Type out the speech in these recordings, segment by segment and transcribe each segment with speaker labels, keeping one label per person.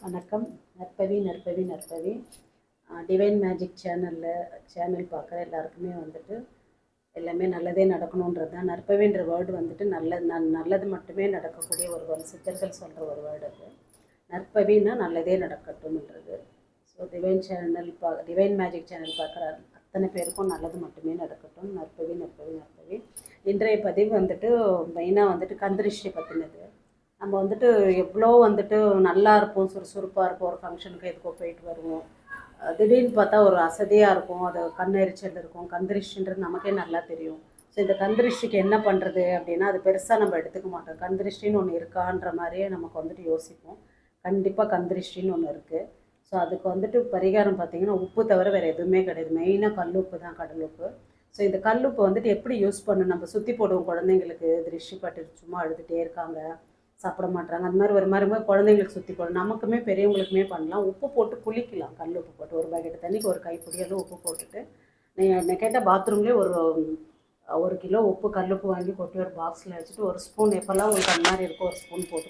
Speaker 1: வணக்கம். நற்பவி divine magic channel பார்க்குற எல்லாருக்குமே வந்துட்டு எல்லாமே நல்லதே நடக்கணுன்றது தான். நற்பவின்ற வேர்டு வந்துட்டு நல்லது மட்டுமே நடக்கக்கூடிய ஒரு வேர்டு. சித்தர்கள் சொல்கிற ஒரு வேர்டு அது. நற்பவின்னா நல்லதே நடக்கட்டும்ன்றது. ஸோ டிவைன் மேஜிக் சேனல் பார்க்குற அத்தனை பேருக்கும் நல்லது மட்டுமே நடக்கட்டும். நற்பவி. இன்றைய பதிவு வந்துட்டு மெயினாக வந்துட்டு கந்திருஷ்டி பற்றினது. நம்ம வந்துட்டு எவ்வளோ வந்துட்டு நல்லா இருப்போம், சுறுசுறுப்பாக இருப்போம், ஒரு ஃபங்க்ஷனுக்கு எதுக்கோ போயிட்டு வருவோம். திடீர்னு பார்த்தா ஒரு அசதியாக இருக்கும், அது கண்ணெரிச்சல் இருக்கும். கந்திருஷ்டின்றது நமக்கே நல்லா தெரியும். ஸோ இந்த கந்திருஷ்டிக்கு என்ன பண்ணுறது அப்படின்னா, அது பெருசாக நம்ம எடுத்துக்க மாட்டோம். கந்திருஷ்டின்னு ஒன்று இருக்கான்ற மாதிரியே நமக்கு வந்துட்டு யோசிப்போம். கண்டிப்பாக கந்திருஷ்டின்னு ஒன்று இருக்குது. ஸோ அதுக்கு வந்துட்டு பரிகாரம் பார்த்திங்கன்னா, உப்பு தவிர வேறு எதுவுமே கிடையாது. மெயினாக கல்லுப்பு தான், கடல் உப்பு. ஸோ இந்த கல்லுப்பு வந்துட்டு எப்படி யூஸ் பண்ணணும், நம்ம சுற்றி போடுவோம் குழந்தைங்களுக்கு திருஷ்டி பட்டு சும்மா அழுதுகிட்டே இருக்காங்க, சாப்பிட மாட்டாங்க, அந்த மாதிரி ஒரு மாதிரி குழந்தைங்களுக்கு சுற்றி போடணும். நமக்குமே பெரியவங்களுக்குமே பண்ணலாம். உப்பு போட்டு குளிக்கலாம். கல் உப்பு போட்டு ஒரு பக்கெட் தண்ணிக்கு ஒரு கைப்பிடி அளவு உப்பு போட்டுட்டு, நீங்கள் கேட்ட பாத்ரூம்லேயே ஒரு கிலோ உப்பு கல்லுப்பு வாங்கி கொட்டி ஒரு பாக்ஸில் வச்சுட்டு ஒரு ஸ்பூன் எப்போல்லாம் உங்களுக்கு அந்த மாதிரி இருக்கும் ஒரு ஸ்பூன் போட்டு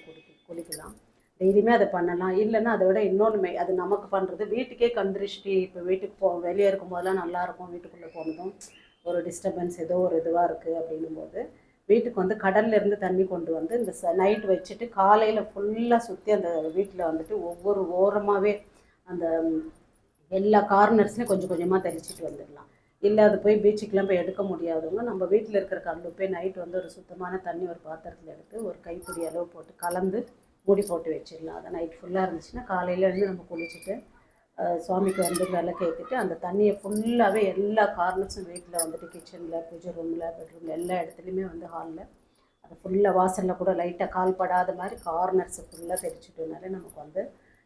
Speaker 1: குளிக்கலாம். டெய்லியுமே அதை பண்ணலாம். இல்லைன்னா அதை விட இன்னொன்று அது நமக்கு பண்ணுறது வீட்டுக்கே கந்திருஷ்டி. இப்போ வீட்டுக்கு வெளியே இருக்கும் போதெல்லாம் நல்லாயிருக்கும், வீட்டுக்குள்ளே போனதும் ஒரு டிஸ்டர்பன்ஸ் ஏதோ ஒரு இதுவாக இருக்குது அப்படின்னும் போது வீட்டுக்கு வந்து கடல்லேருந்து தண்ணி கொண்டு வந்து இந்த நைட் வச்சுட்டு காலையில் ஃபுல்லாக சுற்றி அந்த வீட்டில் வந்துட்டு ஒவ்வொரு ஓரமாகவே அந்த எல்லா கார்னர்ஸ்லையும் கொஞ்சம் கொஞ்சமாக தெளிச்சிட்டு வந்துடலாம். இல்லை அது போய் பீச்சுக்கெலாம் போய் எடுக்க முடியாதவங்க நம்ம வீட்டில் இருக்கிற கல்லுப்பே நைட் வந்து ஒரு சுத்தமான தண்ணி ஒரு பாத்திரத்தில் எடுத்து ஒரு கைப்பிடி அளவு போட்டு கலந்து மூடி போட்டு வச்சிடலாம். அதை நைட் ஃபுல்லாக இருந்துச்சுன்னா காலையில் இருந்து நம்ம குளிச்சுட்டு சுவாமிக்கு வந்து விளக்கு ஏற்றிட்டு அந்த தண்ணியை ஃபுல்லாகவே எல்லா கார்னர்ஸும் வீட்டில் வந்துட்டு கிச்சனில், பூஜை ரூமில், பெட்ரூமில் எல்லா இடத்துலையுமே வந்து ஹாலில் அது ஃபுல்லாக வாசலில் கூட லைட்டாக கால் படாத மாதிரி கார்னர்ஸை ஃபுல்லாக தெரிச்சுட்டோம்னாலே நமக்கு வந்து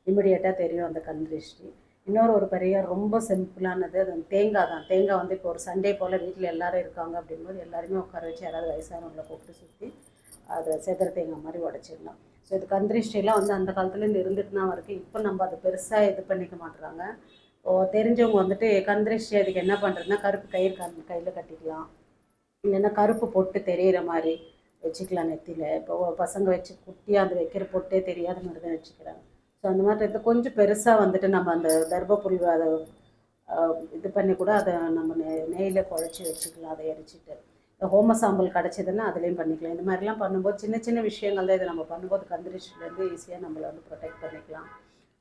Speaker 1: இமிடியேட்டாக தெரியும் அந்த கந்திருஷ்டி. இன்னொரு பரிகாரம் ரொம்ப சிம்பிளானது, அது தேங்காய் தான். தேங்காய் வந்து இப்போ ஒரு சண்டே போல் வீட்டில் எல்லோரும் இருக்காங்க அப்படிங்கும்போது எல்லாருமே உட்கார வச்சு யாராவது வயசானவங்களை கூப்பிட்டு சுற்றி அதை செதற தேங்காய் மாதிரி உடச்சிடலாம். ஸோ இது கந்திருஷ்டியெல்லாம் வந்து அந்த காலத்துலேருந்து இருந்துட்டு தான் இருக்குது. இப்போ நம்ம அதை பெருசாக இது பண்ணிக்க மாட்டுறாங்க. தெரிஞ்சவங்க வந்துட்டு கந்திருஷ்டி அதுக்கு என்ன பண்ணுறதுன்னா, கருப்பு கயிறு கையில் கட்டிக்கலாம். இல்லைன்னா கருப்பு பொட்டு தெரிகிற மாதிரி வச்சுக்கலாம் நெத்தியில். இப்போ பசங்க வச்சு குட்டியாக அது வைக்கிற பொட்டே தெரியாத மாதிரி தான் வச்சுக்கிறாங்க. ஸோ அந்த மாதிரி இடத்துல கொஞ்சம் பெருசாக வந்துட்டு நம்ம அந்த தர்பப்புல் அதை இது பண்ணி கூட அதை நம்ம நெய்யில் குழச்சி வச்சுக்கலாம். அதை எரிச்சிட்டு ஹோம சாம்பல் கிடச்சிதுன்னா அதுலேயும் பண்ணிக்கலாம். இந்த மாதிரிலாம் பண்ணும்போது சின்ன சின்ன விஷயங்கள் தான் இதை நம்ம பண்ணும்போது கந்திருஷ்டிலேருந்து ஈஸியாக நம்மளை வந்து ப்ரொடெக்ட் பண்ணிக்கலாம்.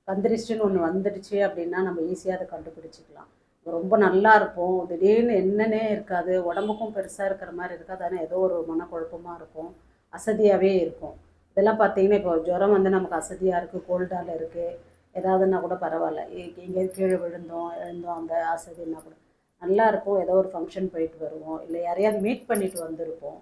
Speaker 1: கந்திருஷ்டின்னு ஒன்று வந்துடுச்சு அப்படின்னா நம்ம ஈஸியாக அதை கண்டுபிடிச்சிக்கலாம். ரொம்ப நல்லா இருப்போம், திடீர்னு என்னன்னே இருக்காது, உடம்புக்கும் பெருசாக இருக்கிற மாதிரி இருக்காது, ஆனால் ஏதோ ஒரு மனக்குழப்பமாக இருக்கும், அசதியாகவே இருக்கும். இதெல்லாம் பார்த்தீங்கன்னா இப்போ ஜுரம் வந்து நமக்கு அசதியாக இருக்குது, கோல்டால் இருக்குது, ஏதாவதுன்னா கூட பரவாயில்ல, எங்கேயாவது கீழே எழுந்தோம் அந்த அசதின்னா கூட நல்லா இருக்கும். ஏதோ ஒரு ஃபங்க்ஷன் போயிட்டு வருவோம், இல்லை யாரையாவது மீட் பண்ணிட்டு வந்திருப்போம்,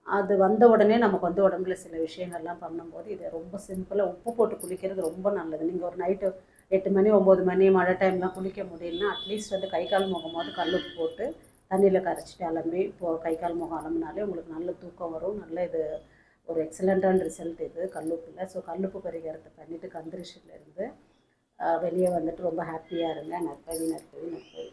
Speaker 1: அது வந்த உடனே நமக்கு வந்து உடம்புல சில விஷயங்கள்லாம் பண்ணும்போது இதை ரொம்ப சிம்பிளாக உப்பு போட்டு குளிக்கிறது ரொம்ப நல்லது. நீங்கள் ஒரு நைட்டு 8 மணி 9 மணி மழை டைம்லாம் குளிக்க முடியலன்னா அட்லீஸ்ட் வந்து கை கால் முகமாவது கல்லுப்பு போட்டு தண்ணியில் கரைச்சிட்டு அலம்பி கை கால் முகம் அலம்பினாலே உங்களுக்கு நல்ல தூக்கம் வரும். நல்ல இது ஒரு எக்ஸலண்ட்டான ரிசல்ட் இது கல்லுப்பில். ஸோ கல்லுப்பு பரிகாரத்தை பண்ணிவிட்டு கந்திருஷ்டிலேருந்து வெளியே வந்துட்டு ரொம்ப ஹாப்பியாக இருங்க. நற்பவி.